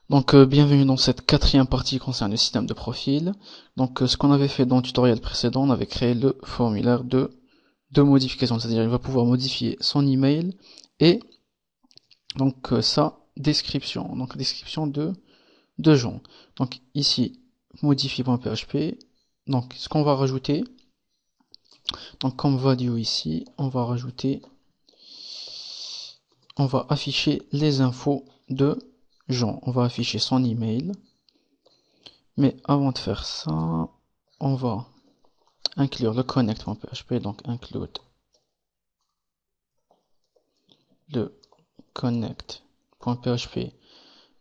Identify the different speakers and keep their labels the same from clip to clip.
Speaker 1: Donc bienvenue dans cette quatrième partie concernant le système de profil. Donc ce qu'on avait fait dans le tutoriel précédent, on avait créé le formulaire de modification, c'est-à-dire il va pouvoir modifier son email et donc sa description, donc description de Jean. Donc ici modifie.php. Donc ce qu'on va rajouter, donc comme value ici, on va afficher les infos de Jean. On va afficher son email. Mais avant de faire ça, on va inclure le connect.php, donc include le connect.php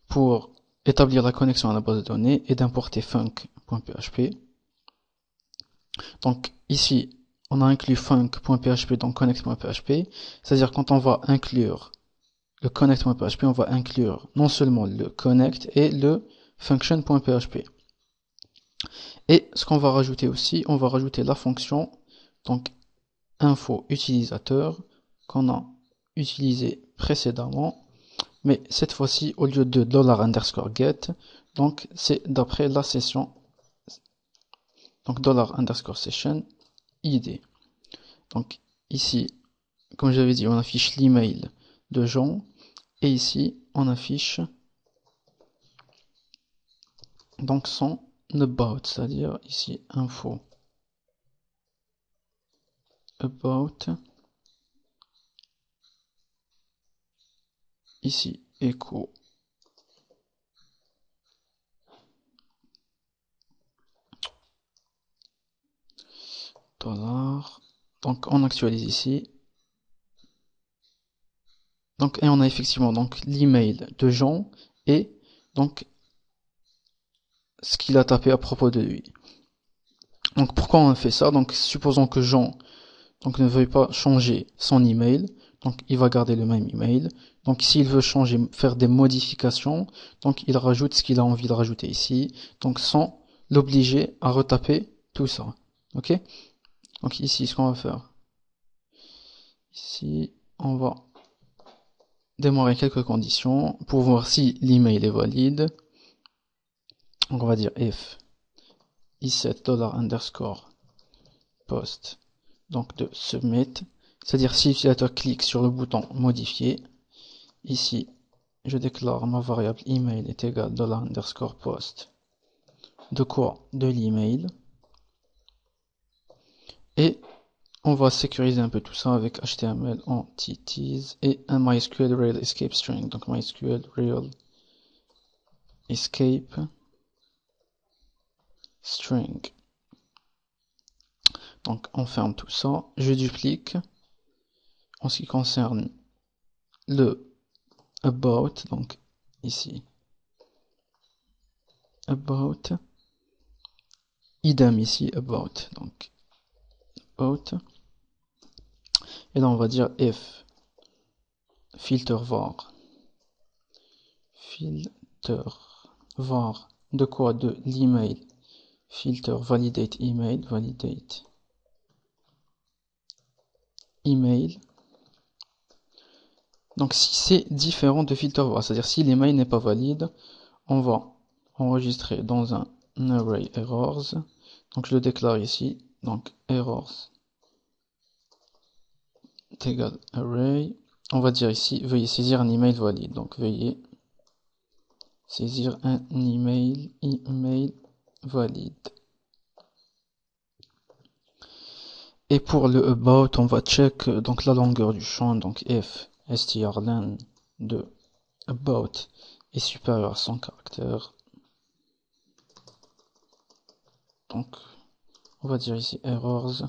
Speaker 1: pour établir la connexion à la base de données et d'importer func.php. Donc ici, on a inclus func.php dans connect.php, c'est-à-dire quand on va inclure le connect.php, on va inclure non seulement le connect et le function.php. Et ce qu'on va rajouter aussi, on va rajouter la fonction donc info utilisateur qu'on a utilisé précédemment, mais cette fois-ci au lieu de $_get, donc c'est d'après la session, donc $_session id. Donc ici, comme j'avais dit, on affiche l'email de Jean et ici on affiche donc son about, c'est-à-dire ici info about, ici echo $. Donc on actualise ici. Donc et on a effectivement donc l'email de Jean et donc ce qu'il a tapé à propos de lui. Donc pourquoi on a fait ça? Donc supposons que Jean donc ne veuille pas changer son email, donc il va garder le même email. Donc s'il veut changer, faire des modifications, donc il rajoute ce qu'il a envie de rajouter ici, donc sans l'obliger à retaper tout ça. Ok? Donc ici, ce qu'on va faire, ici, on va démarrer quelques conditions pour voir si l'email est valide. Donc on va dire if iset $_post donc de submit, c'est-à-dire si l'utilisateur clique sur le bouton modifier, ici je déclare ma variable email est égale $_post de quoi? De l'email, et on va sécuriser un peu tout ça avec HTML entities et un MySQL real escape string, donc MySQL real escape string. Donc on ferme tout ça, je duplique. En ce qui concerne le about, donc ici about, idem ici about, donc about, et là on va dire if filter var de quoi? De l'email, filter validate email, donc si c'est différent de filter var, c'est-à-dire si l'email n'est pas valide, on va enregistrer dans un array errors, donc je le déclare ici, donc errors est égal array, on va dire ici veuillez saisir un email valide, donc veuillez saisir un email valide. Et pour le about, on va check donc la longueur du champ, donc if strlen de about est supérieur à 100 caractères. Donc on va dire ici errors.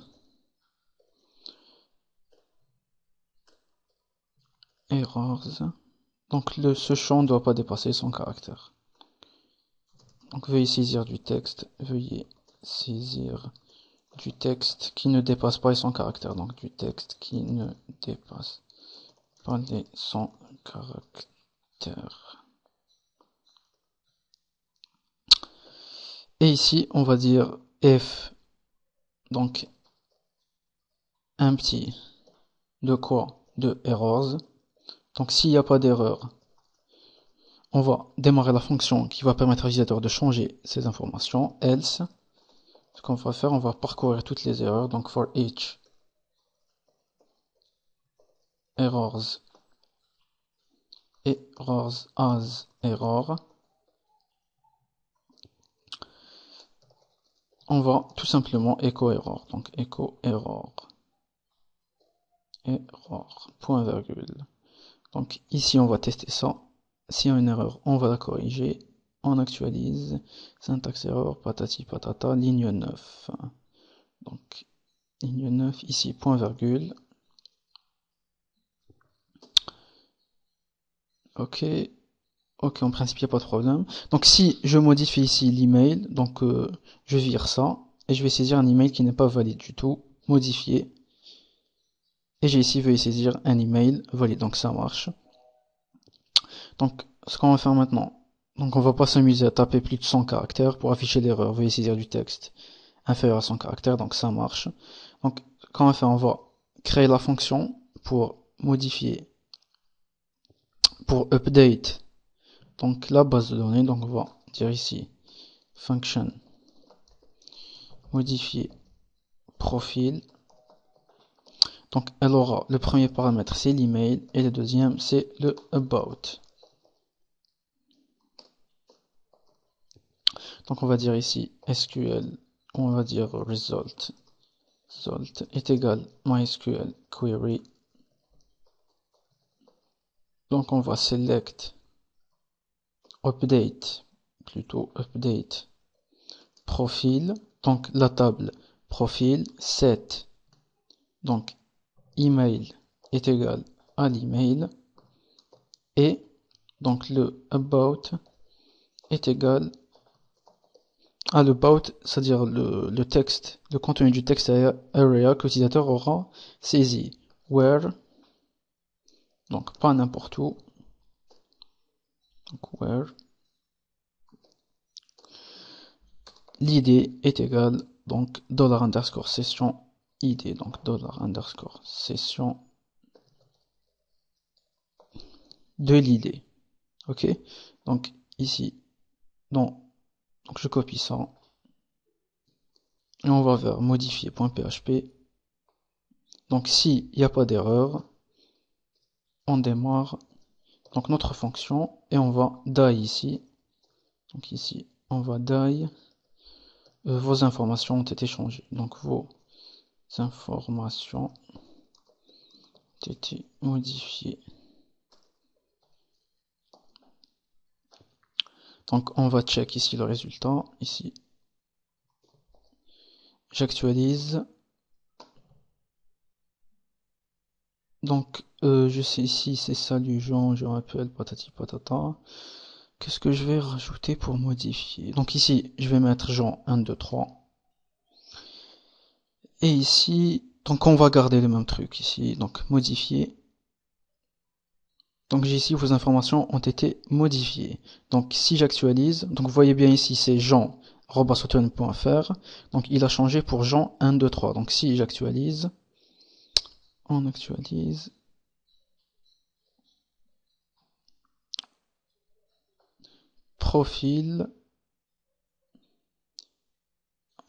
Speaker 1: Donc ce champ ne doit pas dépasser 100 caractères. Donc veuillez saisir du texte qui ne dépasse pas les 100 caractères. Donc du texte qui ne dépasse pas les 100 caractères. Et ici, on va dire if, donc empty, de quoi? De errors. Donc s'il n'y a pas d'erreur, on va démarrer la fonction qui va permettre à l'utilisateur de changer ces informations, else. Ce qu'on va faire, on va parcourir toutes les erreurs, donc for each errors as error, on va tout simplement echo error, donc echo error, point virgule. Donc ici on va tester ça, s'il y a une erreur on va la corriger, on actualise, syntaxe erreur, patati patata, ligne 9, donc ligne 9, ici point virgule, ok, en principe il n'y a pas de problème. Donc si je modifie ici l'email, donc je vire ça, et je vais saisir un email qui n'est pas valide du tout, modifier, et j'ai ici veuillez saisir un email valide, donc ça marche. Donc ce qu'on va faire maintenant, donc on va pas s'amuser à taper plus de 100 caractères pour afficher l'erreur, veuillez saisir du texte inférieur à 100 caractères, donc ça marche. Donc quand on va faire, on va créer la fonction pour modifier, pour update donc la base de données, donc on va dire ici function modifier profil. Donc elle aura le premier paramètre c'est l'email et le deuxième c'est le about. Donc on va dire ici SQL, on va dire result est égal MySQL query. Donc on va select update profil, donc la table profil, set, donc email est égal à l'email, et donc le about est égal à l'about, c'est-à-dire le texte, le contenu du texte area que l'utilisateur aura saisi, where, donc pas n'importe où, donc where l'id est égal donc $_session id, donc $_session de l'id. Ok, donc ici donc je copie ça et on va vers modifier.php. donc s'il n'y a pas d'erreur, on démarre donc notre fonction et on va die ici. Donc ici on va die vos informations ont été changées, donc vos informations ont été modifiées. Donc on va check ici le résultat, ici j'actualise, donc je sais ici c'est salut Jean, je rappelle patati patata. Qu'est-ce que je vais rajouter pour modifier? Donc ici je vais mettre Jean 1, 2, 3, et ici donc on va garder le même truc ici, donc modifier. Donc ici vos informations ont été modifiées. Donc si j'actualise, donc vous voyez bien ici c'est jean@hotmail.fr, donc il a changé pour Jean 1, 2, 3. Donc si j'actualise, on actualise, profil,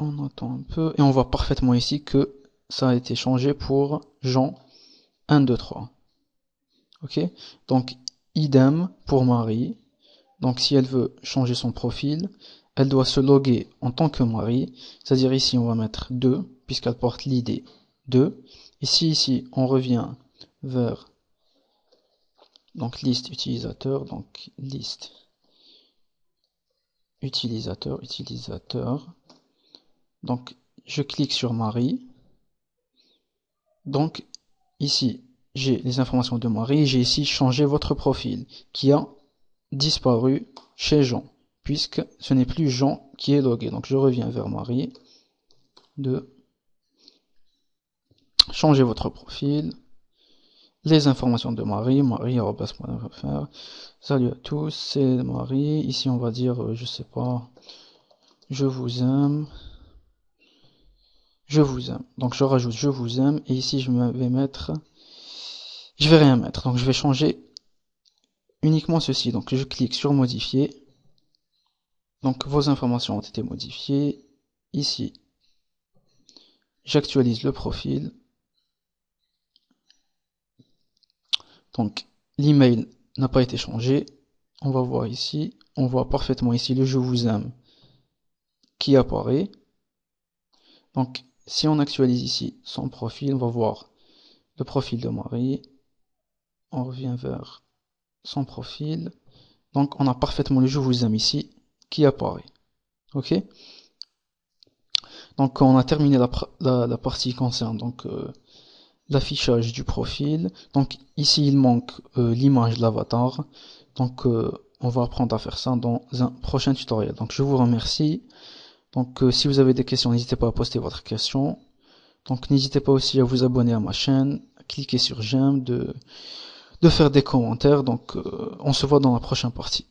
Speaker 1: on attend un peu, et on voit parfaitement ici que ça a été changé pour Jean 1, 2, 3. Ok, donc idem pour Marie. Donc si elle veut changer son profil, elle doit se loguer en tant que Marie, c'est-à-dire ici on va mettre 2, puisqu'elle porte l'id 2. Ici on revient vers donc liste utilisateur, donc liste utilisateur. Donc je clique sur Marie. Donc ici j'ai les informations de Marie, j'ai ici changé votre profil qui a disparu chez Jean, puisque ce n'est plus Jean qui est logué. Donc je reviens vers Marie, de changer votre profil, les informations de Marie, marie@.fr. Salut à tous, c'est Marie. Ici on va dire, je sais pas, je vous aime. Donc je rajoute je vous aime, et ici je vais mettre, je vais rien mettre. Donc je vais changer uniquement ceci. Donc je clique sur modifier. Donc vos informations ont été modifiées. Ici, j'actualise le profil. Donc l'email n'a pas été changé. On va voir ici. On voit parfaitement ici le je vous aime qui apparaît. Donc si on actualise ici son profil, on va voir le profil de Marie. On revient vers son profil. Donc on a parfaitement le je vous aime ici qui apparaît. Ok. Donc on a terminé la partie concerne donc l'affichage du profil. Donc ici il manque l'image de l'avatar. Donc on va apprendre à faire ça dans un prochain tutoriel. Donc je vous remercie. Donc si vous avez des questions, n'hésitez pas à poster votre question. Donc n'hésitez pas aussi à vous abonner à ma chaîne, cliquer sur j'aime, de faire des commentaires. Donc on se voit dans la prochaine partie.